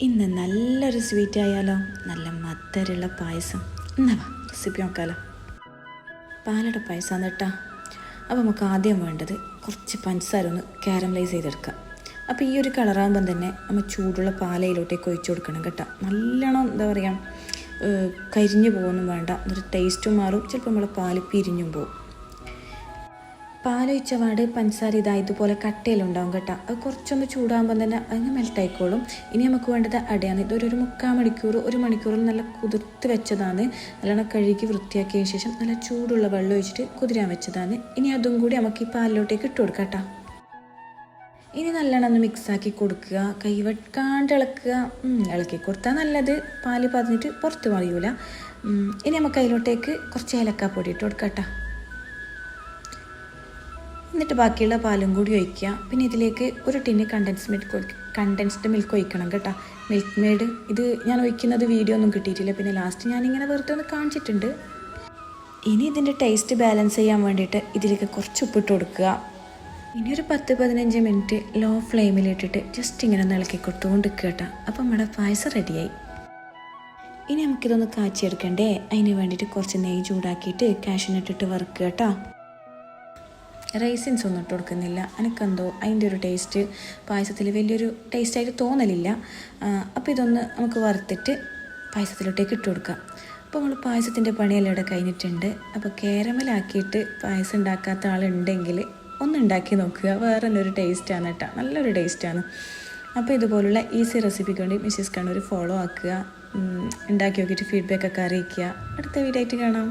ഇന്ന് നല്ലൊരു സ്വീറ്റ് ആയാലോ, നല്ല മധുരമുള്ള പായസം. എന്നാ വാ റെസിപ്പി നോക്കാമല്ലോ. പാലട പായസമാണ് കേട്ടോ. അപ്പോൾ നമുക്ക് ആദ്യം വേണ്ടത് കുറച്ച് പഞ്ചസാര ഒന്ന് കാരമലൈസ് ചെയ്തെടുക്കാം. അപ്പോൾ ഈ ഒരു കളറാകുമ്പം തന്നെ നമ്മൾ ചൂടുള്ള പാലയിലോട്ടേക്ക് ഒഴിച്ചു കൊടുക്കണം കേട്ടോ. നല്ലോണം എന്താ പറയുക, കരിഞ്ഞു പോകുന്നു വേണ്ട, എന്നിട്ട് ടേസ്റ്റും മാറും, ചിലപ്പോൾ നമ്മളെ പാല് പിരിഞ്ഞും പോകും. പാലൊഴിച്ച പാട് പഞ്ചസാര ഇതുപോലെ കട്ടയിലുണ്ടാവും കേട്ടോ. അത് കുറച്ചൊന്ന് ചൂടാകുമ്പോൾ തന്നെ അതിന് മെൽട്ടായിക്കോളും. ഇനി നമുക്ക് വേണ്ടത് അടയാണ്. ഇതൊരു 3/4 മണിക്കൂർ 1 മണിക്കൂറിൽ നല്ല കുതിർത്ത് വെച്ചതാണ്. നല്ലോണം കഴുകി വൃത്തിയാക്കിയതിന് ശേഷം നല്ല ചൂടുള്ള വെള്ളം ഒഴിച്ചിട്ട് കുതിരാൻ വെച്ചതാണ്. ഇനി അതും കൂടി നമുക്ക് ഈ പാലിലോട്ടേക്ക് ഇട്ട് കൊടുക്കാം കേട്ടോ. ഇനി നല്ലോണം ഒന്ന് മിക്സാക്കി കൊടുക്കുക, കൈവെക്കാണ്ട് ഇളക്കുക. ഇളക്കി കൊടുത്താൽ നല്ലത്, പാല് പതിഞ്ഞിട്ട് പുറത്ത് മറിയൂല. ഇനി നമുക്ക് അതിലോട്ടേക്ക് കുറച്ച് ഏലക്കാപ്പൊടി ഇട്ട് കൊടുക്കാം കേട്ടോ. എന്നിട്ട് ബാക്കിയുള്ള പാലും കൂടി ഒഴിക്കുക. പിന്നെ ഇതിലേക്ക് ഒരു ടിന്ന് കണ്ടൻസ്ഡ് മിൽക്ക് ഒഴിക്കണം കേട്ടോ. മിൽക്ക് മെയ്ഡ് ഇത് ഞാൻ ഒഴിക്കുന്നത് വീഡിയോ ഒന്നും കിട്ടിയിട്ടില്ല, പിന്നെ ലാസ്റ്റ് ഞാനിങ്ങനെ വെറുതെ ഒന്ന് കാണിച്ചിട്ടുണ്ട്. ഇനി ഇതിൻ്റെ ടേസ്റ്റ് ബാലൻസ് ചെയ്യാൻ വേണ്ടിയിട്ട് ഇതിലേക്ക് കുറച്ച് ഉപ്പിട്ട് കൊടുക്കുക. ഇനി ഒരു 10-15 മിനിറ്റ് ലോ ഫ്ലെയിമിലിട്ടിട്ട് ജസ്റ്റ് ഇങ്ങനെ ഒന്ന് ഇളക്കി കൊടുത്തുകൊണ്ട് കേട്ടോ. അപ്പം നമ്മുടെ പായസം റെഡിയായി. ഇനി നമുക്കിതൊന്ന് കാച്ചിയെടുക്കണ്ടേ. അതിന് വേണ്ടിയിട്ട് കുറച്ച് നെയ്യ് ചൂടാക്കിയിട്ട് കാഷ്യൂനട്ട് വറുക്കുക കേട്ടോ. റൈസിൻസ് ഒന്നും ഇട്ട് കൊടുക്കുന്നില്ല. എനിക്കെന്തോ അതിൻ്റെ ഒരു ടേസ്റ്റ് പായസത്തിൽ വലിയൊരു ടേസ്റ്റായിട്ട് തോന്നലില്ല. അപ്പോൾ ഇതൊന്ന് നമുക്ക് വറുത്തിട്ട് പായസത്തിലോട്ടേക്ക് ഇട്ട് കൊടുക്കാം. അപ്പോൾ നമ്മൾ പായസത്തിൻ്റെ പണിയെല്ലാം ഇവിടെ കഴിഞ്ഞിട്ടുണ്ട്. അപ്പോൾ കാരമലാക്കിയിട്ട് പായസം ഉണ്ടാക്കാത്ത ആളുണ്ടെങ്കിൽ ഒന്ന് ഉണ്ടാക്കി നോക്കുക. വേറെ ഒരു ടേസ്റ്റാണ് കേട്ടോ, നല്ലൊരു ടേസ്റ്റാണ്. അപ്പോൾ ഇതുപോലുള്ള ഈസി റെസിപ്പിക്ക് വേണ്ടി മിസ്സിസ് കണ്ണൂർ ഫോളോ ആക്കുക. ഉണ്ടാക്കി നോക്കിയിട്ട് ഫീഡ്ബാക്കൊക്കെ അറിയിക്കുക. അടുത്ത വീഡിയോ ആയിട്ട് കാണാം.